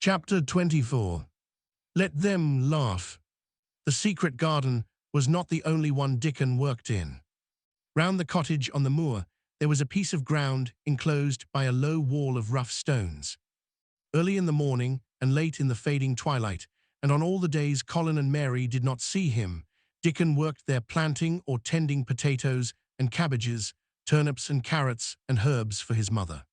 Chapter 24. Let them laugh. The secret garden was not the only one Dickon worked in. Round the cottage on the moor, there was a piece of ground enclosed by a low wall of rough stones. Early in the morning and late in the fading twilight, and on all the days Colin and Mary did not see him, Dickon worked there planting or tending potatoes and cabbages, turnips and carrots and herbs for his mother.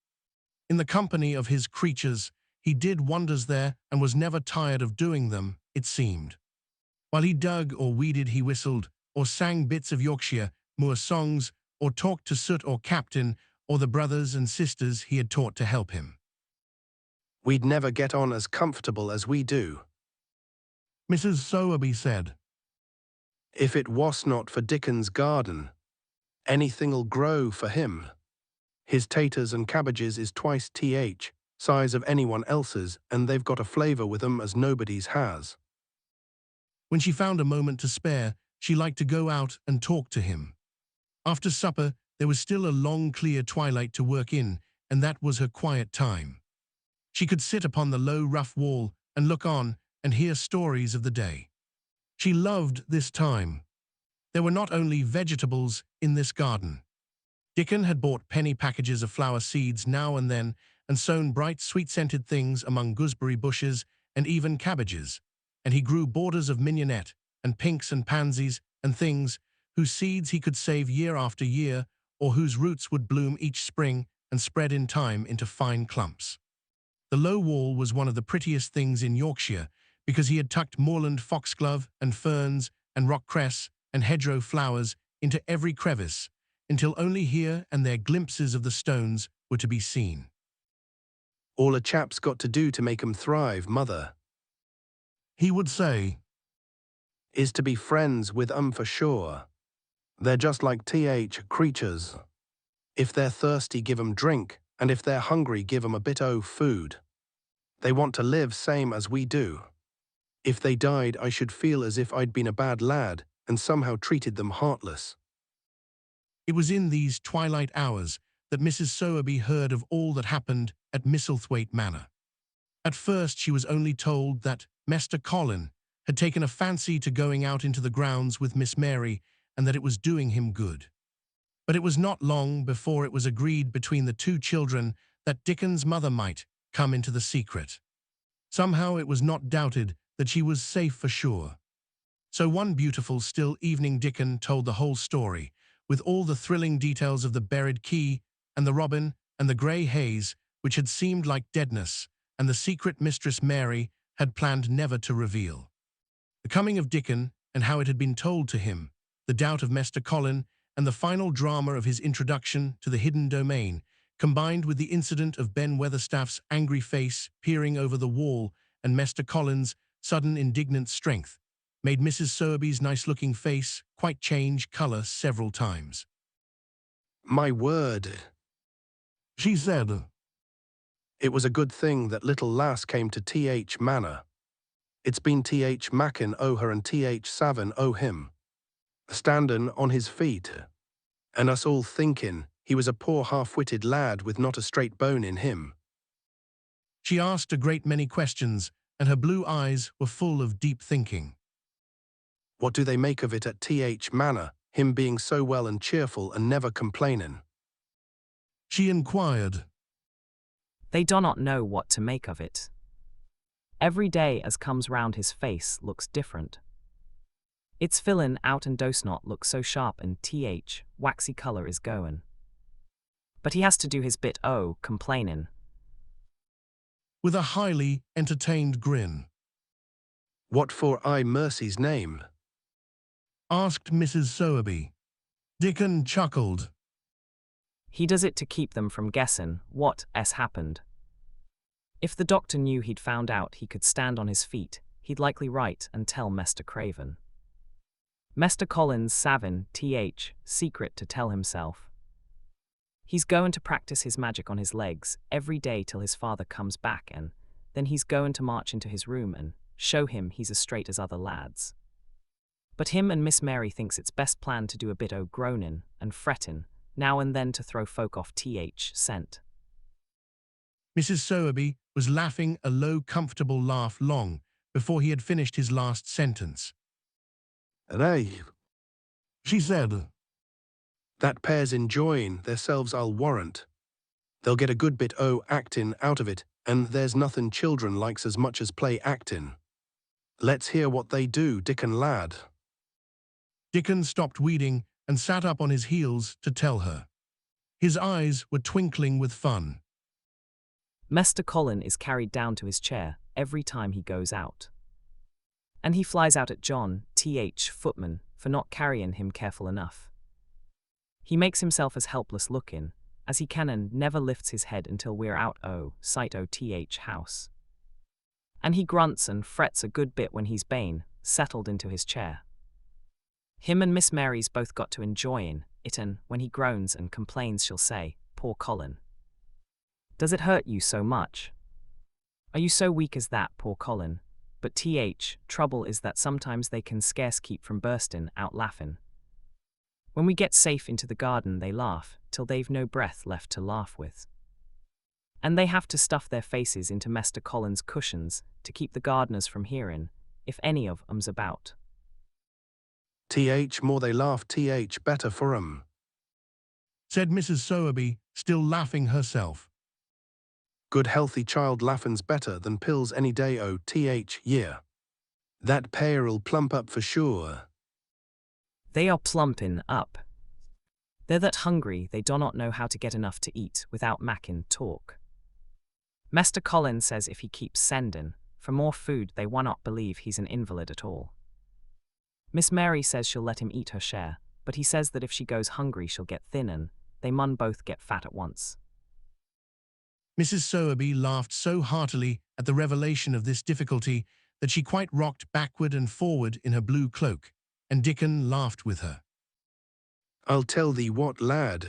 In the company of his creatures, he did wonders there and was never tired of doing them, it seemed. While he dug or weeded, he whistled, or sang bits of Yorkshire moor songs, or talked to Soot or Captain, or the brothers and sisters he had taught to help him. "We'd never get on as comfortable as we do," Mrs. Sowerby said, "if it was not for Dickon's garden. Anything'll grow for him. His taters and cabbages is twice size of anyone else's, and they've got a flavour with 'em as nobody's has." When she found a moment to spare, she liked to go out and talk to him. After supper, there was still a long, clear twilight to work in, and that was her quiet time. She could sit upon the low, rough wall and look on and hear stories of the day. She loved this time. There were not only vegetables in this garden. Dickon had bought penny packages of flower seeds now and then and sown bright, sweet-scented things among gooseberry bushes and even cabbages, and he grew borders of mignonette and pinks and pansies and things whose seeds he could save year after year, or whose roots would bloom each spring and spread in time into fine clumps. The low wall was one of the prettiest things in Yorkshire, because he had tucked moorland foxglove and ferns and rock cress and hedgerow flowers into every crevice, until only here and there glimpses of the stones were to be seen. "All a chap's got to do to make 'em thrive, mother," he would say, "is to be friends with 'em for sure. They're just like creatures. If they're thirsty, give 'em drink, and if they're hungry, give 'em a bit o' food. They want to live same as we do. If they died, I should feel as if I'd been a bad lad and somehow treated them heartless." It was in these twilight hours that Mrs. Sowerby heard of all that happened at Misselthwaite Manor. At first she was only told that Mr. Colin had taken a fancy to going out into the grounds with Miss Mary and that it was doing him good. But it was not long before it was agreed between the two children that Dickon's mother might come into the secret. Somehow it was not doubted that she was safe for sure. So one beautiful still evening Dickon told the whole story, with all the thrilling details of the buried key and the robin and the grey haze, which had seemed like deadness, and the secret Mistress Mary had planned never to reveal. The coming of Dickon and how it had been told to him, the doubt of Mr. Colin, and the final drama of his introduction to the hidden domain, combined with the incident of Ben Weatherstaff's angry face peering over the wall and Mr. Colin's sudden indignant strength, made Mrs. Sowerby's nice-looking face quite change colour several times. "My word," she said, "it was a good thing that little lass came to Manor. It's been Mackin o' her and Savin o' him, standin' on his feet, and us all thinkin' he was a poor half-witted lad with not a straight bone in him." She asked a great many questions, and her blue eyes were full of deep thinking. "What do they make of it at Manor, him being so well and cheerful and never complainin'?" she inquired. "They do not know what to make of it. Every day as comes round his face looks different. It's fillin' out and does not look so sharp and waxy colour is goin'. But he has to do his bit o' complainin'." With a highly entertained grin. "What for I mercy's name?" asked Mrs. Sowerby. Dickon chuckled. "He does it to keep them from guessin' what happened. If the doctor knew he'd found out he could stand on his feet, he'd likely write and tell Mester Craven. Mester Colin's savin' secret to tell himself. He's goin' to practice his magic on his legs every day till his father comes back, and then he's goin' to march into his room and show him he's as straight as other lads. But him and Miss Mary thinks it's best plan to do a bit o' groanin' and frettin' now and then to throw folk off scent." Mrs. Sowerby was laughing a low, comfortable laugh long before he had finished his last sentence. "Nay," She said, that pair's enjoying theirselves, I'll warrant. They'll get a good bit o' actin' out of it, and there's nothing children likes as much as play actin'. Let's hear what they do, Dickon lad." Dickon stopped weeding and sat up on his heels to tell her. His eyes were twinkling with fun. Mr. Colin is carried down to his chair every time he goes out. And he flies out at John, footman, for not carrying him careful enough. He makes himself as helpless looking as he can and never lifts his head until we're out sight house. And he grunts and frets a good bit when he's bane, settled into his chair. Him and Miss Mary's both got to enjoying it, and when he groans and complains she'll say, "Poor Colin. Does it hurt you so much? Are you so weak as that, poor Colin?" But trouble is that sometimes they can scarce keep from bursting out laughing. When we get safe into the garden they laugh till they've no breath left to laugh with. And they have to stuff their faces into Mr. Colin's cushions to keep the gardeners from hearing, if any of 'em's about. More they laugh, better for 'em," said Mrs. Sowerby, still laughing herself. "Good healthy child laughin's better than pills any day o' year. That pair'll plump up for sure." They are plumping up. They're that hungry they do not know how to get enough to eat without mackin' talk. Mr. Colin says if he keeps sending for more food they will not believe he's an invalid at all. Miss Mary says she'll let him eat her share, but he says that if she goes hungry she'll get thin and they mun both get fat at once. Mrs. Sowerby laughed so heartily at the revelation of this difficulty that she quite rocked backward and forward in her blue cloak, and Dickon laughed with her. "I'll tell thee what, lad,"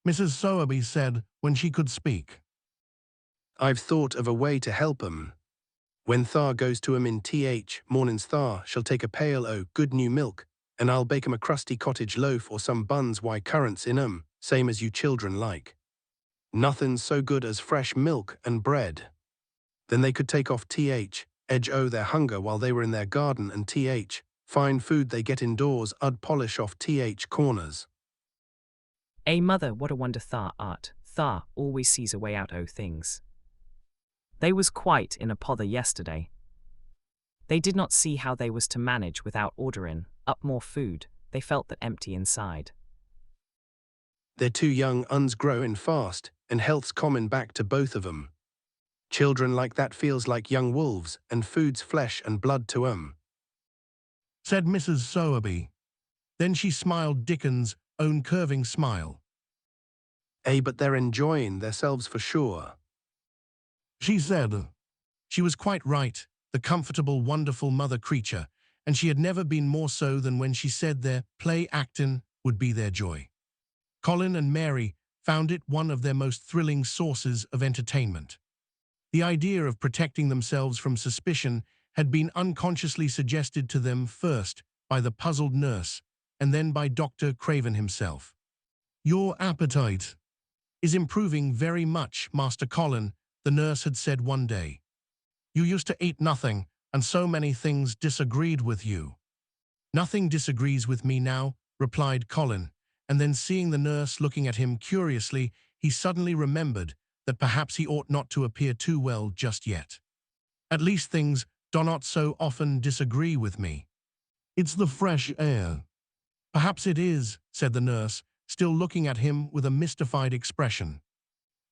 Mrs. Sowerby said when she could speak. "I've thought of a way to help 'em. When Thar goes to 'em in mornings, Thar shall take a pail o' good new milk, and I'll bake 'em a crusty cottage loaf or some buns wi' currants in 'em, same as you children like. Nothing's so good as fresh milk and bread. Then they could take off edge o' their hunger while they were in their garden, and fine food they get indoors I'd polish off corners." Mother, what a wonder Thar art. Thar always sees a way out o' things. They was quite in a pother yesterday. They did not see how they was to manage without ordering up more food. They felt that empty inside. "They're two young uns growing fast, and health's comin' back to both of 'em. Children like that feels like young wolves, and food's flesh and blood to 'em," said Mrs. Sowerby. Then she smiled Dickon's own curving smile. But they're enjoying theirselves for sure," She said. She was quite right, the comfortable, wonderful mother creature, and she had never been more so than when she said their play actin' would be their joy. Colin and Mary found it one of their most thrilling sources of entertainment. The idea of protecting themselves from suspicion had been unconsciously suggested to them first by the puzzled nurse and then by Dr. Craven himself. "Your appetite is improving very much, Master Colin," the nurse had said one day. "You used to eat nothing, and so many things disagreed with you." "Nothing disagrees with me now," replied Colin, and then seeing the nurse looking at him curiously, he suddenly remembered that perhaps he ought not to appear too well just yet. "At least things do not so often disagree with me. It's the fresh air." "Perhaps it is," said the nurse, still looking at him with a mystified expression.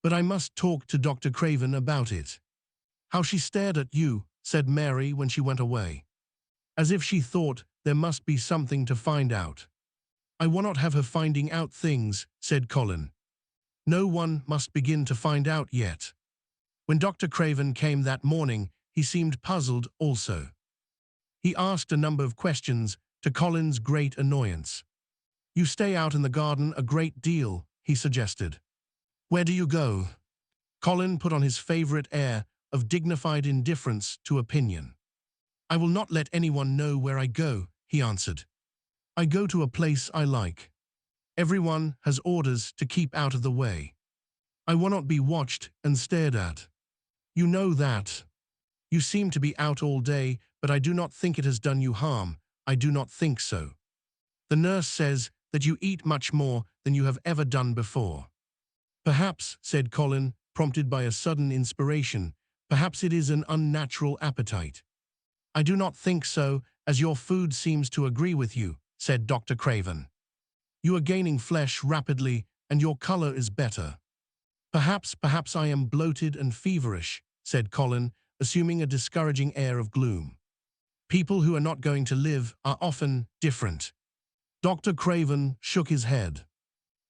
"But I must talk to Dr. Craven about it." "How she stared at you," said Mary when she went away. "As if she thought there must be something to find out." "I will not have her finding out things," said Colin. "No one must begin to find out yet." When Dr. Craven came that morning, he seemed puzzled also. He asked a number of questions, to Colin's great annoyance. "You stay out in the garden a great deal," he suggested. "Where do you go?" Colin put on his favorite air of dignified indifference to opinion. "I will not let anyone know where I go," he answered. "I go to a place I like. Everyone has orders to keep out of the way. I will not be watched and stared at." You know that. You seem to be out all day, but I do not think it has done you harm. I do not think so. The nurse says that you eat much more than you have ever done before. Perhaps, said Colin, prompted by a sudden inspiration, perhaps it is an unnatural appetite. I do not think so, as your food seems to agree with you, said Dr. Craven. You are gaining flesh rapidly, and your color is better. Perhaps I am bloated and feverish, said Colin, assuming a discouraging air of gloom. People who are not going to live are often different. Dr. Craven shook his head.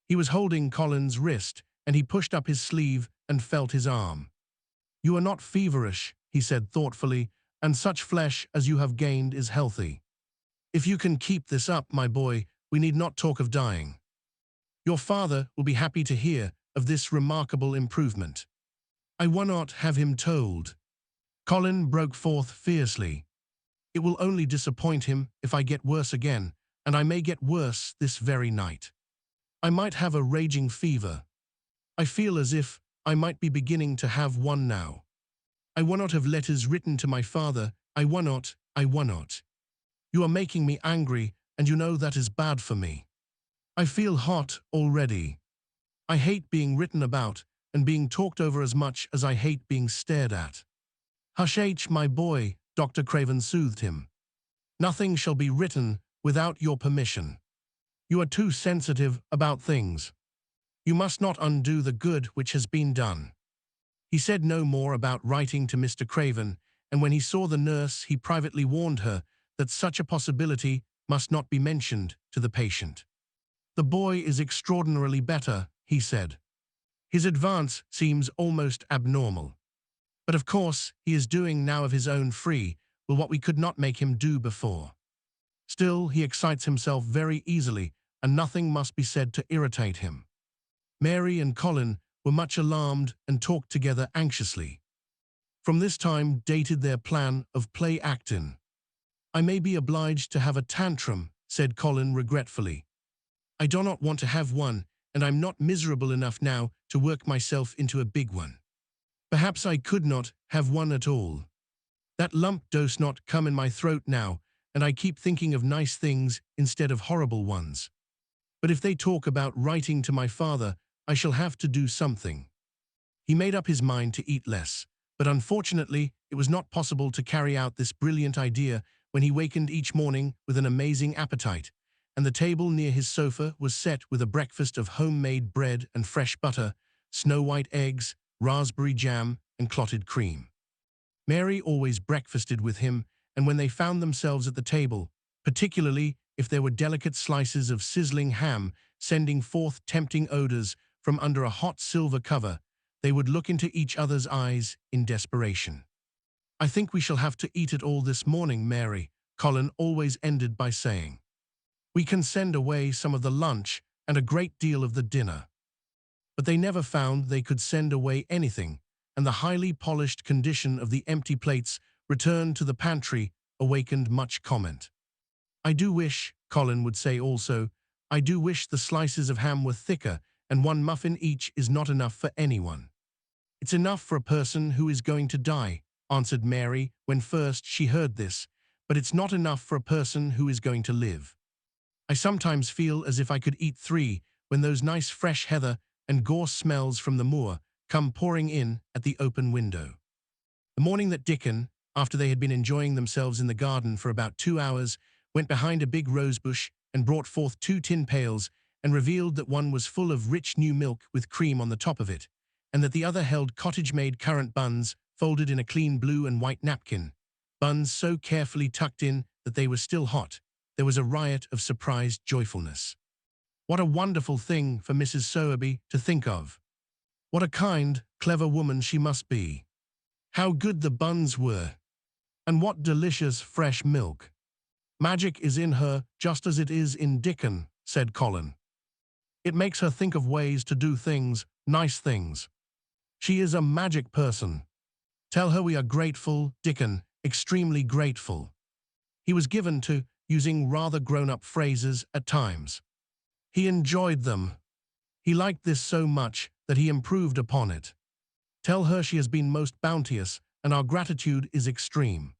He was holding Colin's wrist, and he pushed up his sleeve and felt his arm. You are not feverish, he said thoughtfully, and such flesh as you have gained is healthy. If you can keep this up, my boy, we need not talk of dying. Your father will be happy to hear of this remarkable improvement. I will not have him told. Colin broke forth fiercely. It will only disappoint him if I get worse again, and I may get worse this very night. I might have a raging fever. I feel as if I might be beginning to have one now. I will not have letters written to my father. I will not. You are making me angry, and you know that is bad for me. I feel hot already. I hate being written about and being talked over as much as I hate being stared at. Hush, my boy, Dr. Craven soothed him. Nothing shall be written without your permission. You are too sensitive about things. You must not undo the good which has been done. He said no more about writing to Mr. Craven, and when he saw the nurse, he privately warned her that such a possibility must not be mentioned to the patient. The boy is extraordinarily better, he said. His advance seems almost abnormal. But of course, he is doing now of his own free will what we could not make him do before. Still, he excites himself very easily, and nothing must be said to irritate him. Mary and Colin were much alarmed and talked together anxiously. From this time dated their plan of play acting. I may be obliged to have a tantrum, said Colin regretfully. I do not want to have one, and I'm not miserable enough now to work myself into a big one. Perhaps I could not have one at all. That lump does not come in my throat now, and I keep thinking of nice things instead of horrible ones. But if they talk about writing to my father, I shall have to do something. He made up his mind to eat less, but unfortunately it was not possible to carry out this brilliant idea when he wakened each morning with an amazing appetite, and the table near his sofa was set with a breakfast of homemade bread and fresh butter, snow-white eggs, raspberry jam, and clotted cream. Mary always breakfasted with him, and when they found themselves at the table, particularly if there were delicate slices of sizzling ham sending forth tempting odors from under a hot silver cover, they would look into each other's eyes in desperation. I think we shall have to eat it all this morning, Mary, Colin always ended by saying. We can send away some of the lunch and a great deal of the dinner. But they never found they could send away anything, and the highly polished condition of the empty plates returned to the pantry awakened much comment. I do wish, Colin would say also, I do wish the slices of ham were thicker, and one muffin each is not enough for anyone. It's enough for a person who is going to die, answered Mary when first she heard this, but it's not enough for a person who is going to live. I sometimes feel as if I could eat 3 when those nice fresh heather and gorse smells from the moor come pouring in at the open window. The morning that Dickon, after they had been enjoying themselves in the garden for about 2 hours, went behind a big rosebush and brought forth 2 tin pails and revealed that one was full of rich new milk with cream on the top of it, and that the other held cottage-made currant buns folded in a clean blue and white napkin, buns so carefully tucked in that they were still hot. There was a riot of surprised joyfulness. What a wonderful thing for Mrs. Sowerby to think of. What a kind, clever woman she must be. How good the buns were. And what delicious fresh milk. Magic is in her just as it is in Dickon, said Colin. It makes her think of ways to do things, nice things. She is a magic person. Tell her we are grateful, Dickon, extremely grateful. He was given to using rather grown-up phrases at times. He enjoyed them. He liked this so much that he improved upon it. Tell her she has been most bounteous, and our gratitude is extreme."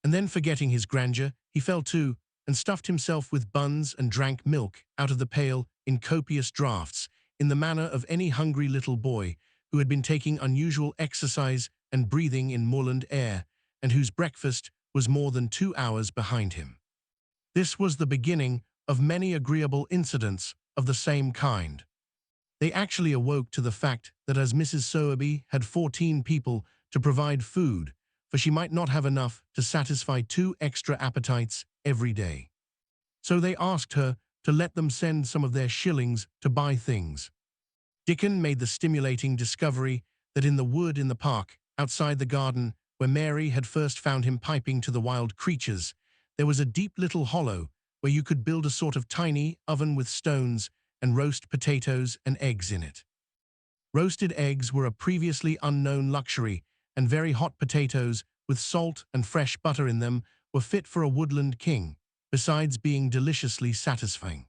And then, forgetting his grandeur, he fell to, and stuffed himself with buns and drank milk out of the pail in copious draughts, in the manner of any hungry little boy who had been taking unusual exercise and breathing in moorland air, and whose breakfast was more than 2 hours behind him. This was the beginning of many agreeable incidents of the same kind. They actually awoke to the fact that as Mrs. Sowerby had 14 people to provide food, for she might not have enough to satisfy 2 extra appetites every day. So they asked her to let them send some of their shillings to buy things. Dickon made the stimulating discovery that in the wood in the park, outside the garden, where Mary had first found him piping to the wild creatures, there was a deep little hollow where you could build a sort of tiny oven with stones and roast potatoes and eggs in it. Roasted eggs were a previously unknown luxury, and very hot potatoes with salt and fresh butter in them were fit for a woodland king, besides being deliciously satisfying.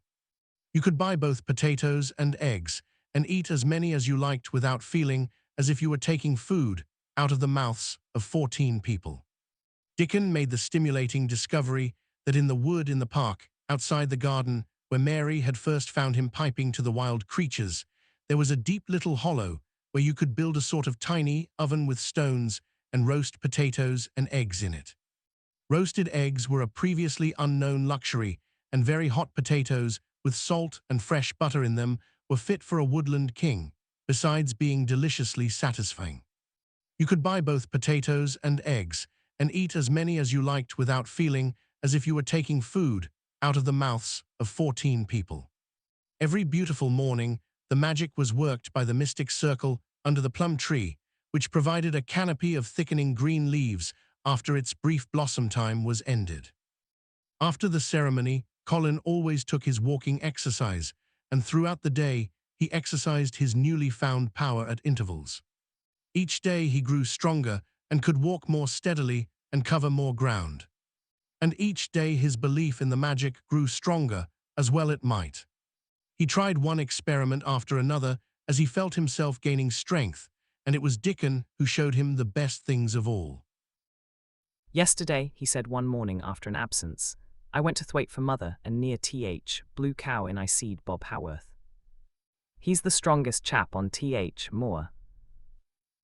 You could buy both potatoes and eggs, and eat as many as you liked without feeling as if you were taking food out of the mouths of 14 people. Dickon made the stimulating discovery that in the wood in the park, outside the garden, where Mary had first found him piping to the wild creatures, there was a deep little hollow where you could build a sort of tiny oven with stones and roast potatoes and eggs in it. Roasted eggs were a previously unknown luxury, and very hot potatoes with salt and fresh butter in them were fit for a woodland king, besides being deliciously satisfying. You could buy both potatoes and eggs, and eat as many as you liked without feeling as if you were taking food out of the mouths of 14 people. Every beautiful morning, the magic was worked by the mystic circle under the plum tree, which provided a canopy of thickening green leaves after its brief blossom time was ended. After the ceremony, Colin always took his walking exercise, and throughout the day he exercised his newly found power at intervals. Each day he grew stronger and could walk more steadily and cover more ground. And each day his belief in the magic grew stronger, as well it might. He tried one experiment after another as he felt himself gaining strength, and it was Dickon who showed him the best things of all. "Yesterday," he said one morning after an absence, "I went to Thwaite for mother, and near Blue Cow in I seed Bob Haworth. He's the strongest chap on moor.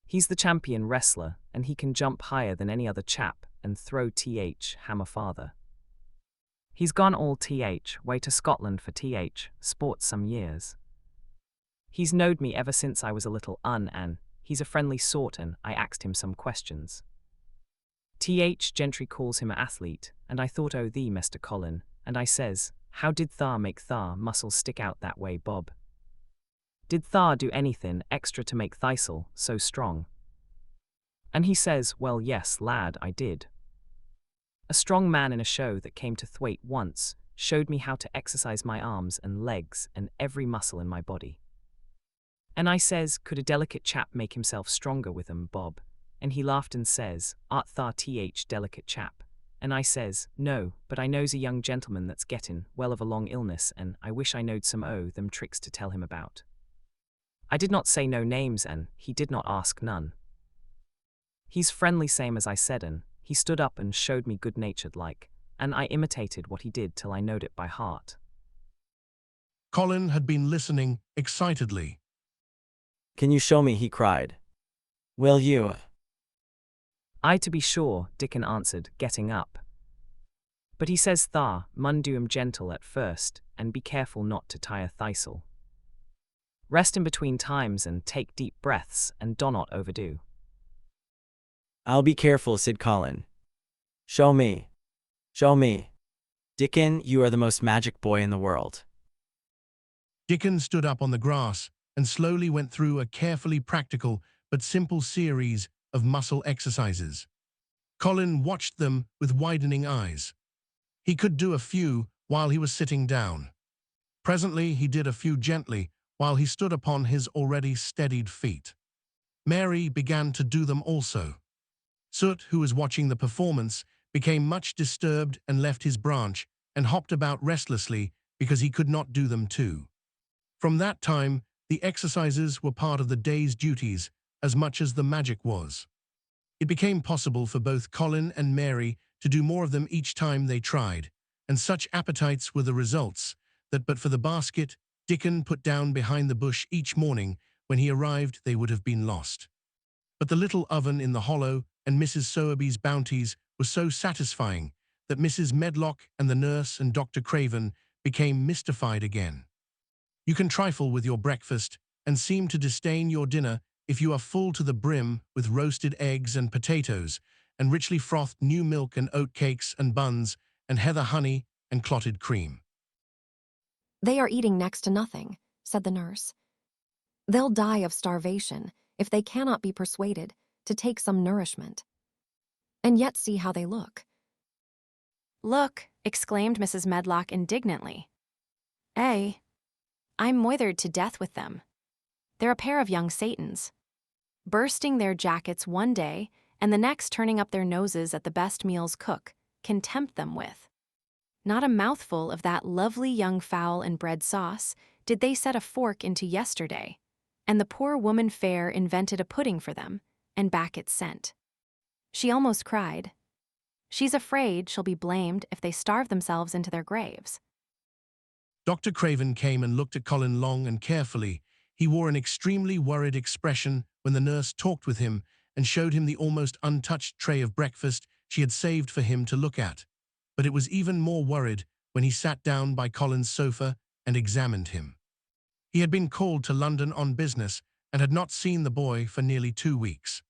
He's the champion wrestler, and he can jump higher than any other chap and throw hammer farther. He's gone all way to Scotland for sports some years. He's knowed me ever since I was a little and he's a friendly sort, and I axed him some questions. Gentry calls him a athlete, and I thought o' thee, Mr. Colin, and I says, how did tha make tha muscles stick out that way, Bob? Did tha do anythin' extra to make thyself so strong? And he says, well, yes, lad, I did. A strong man in a show that came to Thwaite once showed me how to exercise my arms and legs and every muscle in my body. And I says, could a delicate chap make himself stronger with 'em, Bob? And he laughed and says, art tha delicate chap? And I says, no, but I knows a young gentleman that's gettin' well of a long illness, and I wish I knowed some o' them tricks to tell him about. I did not say no names, and he did not ask none. He's friendly same as I said, and he stood up and showed me good-natured like, and I imitated what he did till I knowed it by heart." Colin had been listening excitedly. "Can you show me?" he cried. "Will you?" "Aye, to be sure," Dickon answered, getting up. "But he says tha mun do 'em gentle at first, and be careful not to tire thyself. Rest in between times and take deep breaths, and do not overdo." "I'll be careful," said Colin. "Show me. Show me. Dickon, you are the most magic boy in the world." Dickon stood up on the grass and slowly went through a carefully practical but simple series of muscle exercises. Colin watched them with widening eyes. He could do a few while he was sitting down. Presently he did a few gently while he stood upon his already steadied feet. Mary began to do them also. Soot, who was watching the performance, became much disturbed and left his branch and hopped about restlessly because he could not do them too. From that time, the exercises were part of the day's duties, as much as the magic was. It became possible for both Colin and Mary to do more of them each time they tried, and such appetites were the results that but for the basket Dickon put down behind the bush each morning, when he arrived they would have been lost. But the little oven in the hollow and Mrs. Sowerby's bounties were so satisfying that Mrs. Medlock and the nurse and Dr. Craven became mystified again. You can trifle with your breakfast and seem to disdain your dinner if you are full to the brim with roasted eggs and potatoes and richly frothed new milk and oat cakes and buns and heather honey and clotted cream. "They are eating next to nothing," said the nurse. "They'll die of starvation if they cannot be persuaded to take some nourishment. And yet see how they look." "Look," exclaimed Mrs. Medlock indignantly. I'm moithered to death with them. They're a pair of young Satans, bursting their jackets one day and the next turning up their noses at the best meals cook can tempt them with. Not a mouthful of that lovely young fowl and bread sauce did they set a fork into yesterday, and the poor woman fair invented a pudding for them, and back it sent. She almost cried. She's afraid she'll be blamed if they starve themselves into their graves. Dr. Craven came and looked at Colin long and carefully. He wore an extremely worried expression when the nurse talked with him and showed him the almost untouched tray of breakfast she had saved for him to look at. But it was even more worried when he sat down by Colin's sofa and examined him. He had been called to London on business and had not seen the boy for nearly 2 weeks.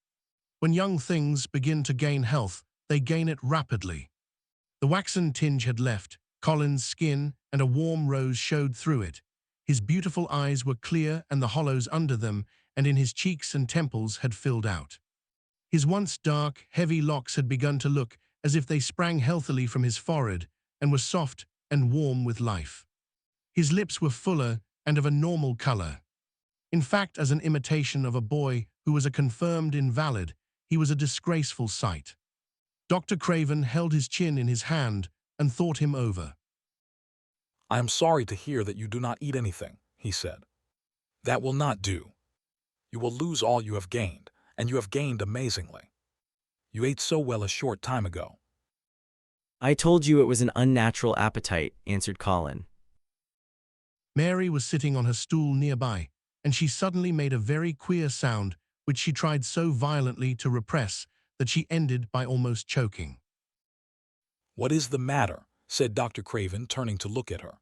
When young things begin to gain health, they gain it rapidly. The waxen tinge had left Colin's skin, and a warm rose showed through it. His beautiful eyes were clear, and the hollows under them and in his cheeks and temples had filled out. His once dark, heavy locks had begun to look as if they sprang healthily from his forehead and were soft and warm with life. His lips were fuller and of a normal color. In fact, as an imitation of a boy who was a confirmed invalid, he was a disgraceful sight. Dr. Craven held his chin in his hand and thought him over. "I am sorry to hear that you do not eat anything," he said. "That will not do. You will lose all you have gained, and you have gained amazingly. You ate so well a short time ago." "I told you it was an unnatural appetite," answered Colin. Mary was sitting on her stool nearby, and she suddenly made a very queer sound which she tried so violently to repress that she ended by almost choking. "What is the matter?" said Dr. Craven, turning to look at her.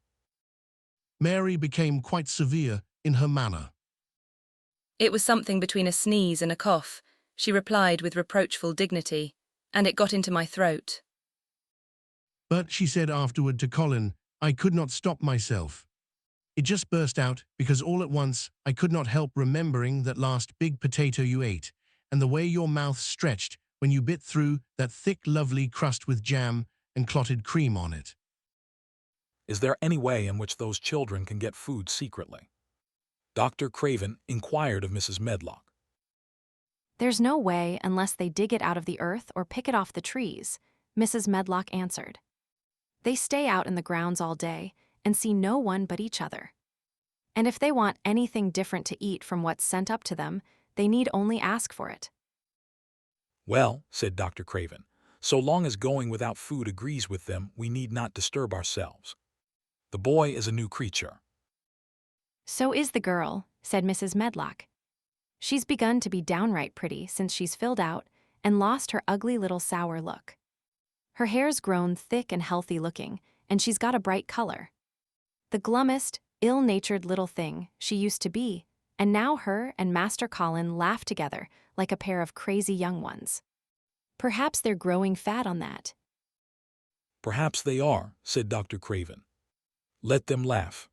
Mary became quite severe in her manner. "It was something between a sneeze and a cough," she replied with reproachful dignity, "and it got into my throat." But she said afterward to Colin, "I could not stop myself. It just burst out because all at once I could not help remembering that last big potato you ate and the way your mouth stretched when you bit through that thick, lovely crust with jam and clotted cream on it." "Is there any way in which those children can get food secretly?" Dr. Craven inquired of Mrs. Medlock. "There's no way unless they dig it out of the earth or pick it off the trees," Mrs. Medlock answered. "They stay out in the grounds all day and see no one but each other. And if they want anything different to eat from what's sent up to them, they need only ask for it." "Well," said Dr. Craven, "so long as going without food agrees with them, we need not disturb ourselves. The boy is a new creature." "So is the girl," said Mrs. Medlock. "She's begun to be downright pretty since she's filled out and lost her ugly little sour look. Her hair's grown thick and healthy looking, and she's got a bright color. The glummest, ill-natured little thing she used to be, and now her and Master Colin laugh together like a pair of crazy young ones. Perhaps they're growing fat on that." "Perhaps they are," said Dr. Craven. "Let them laugh.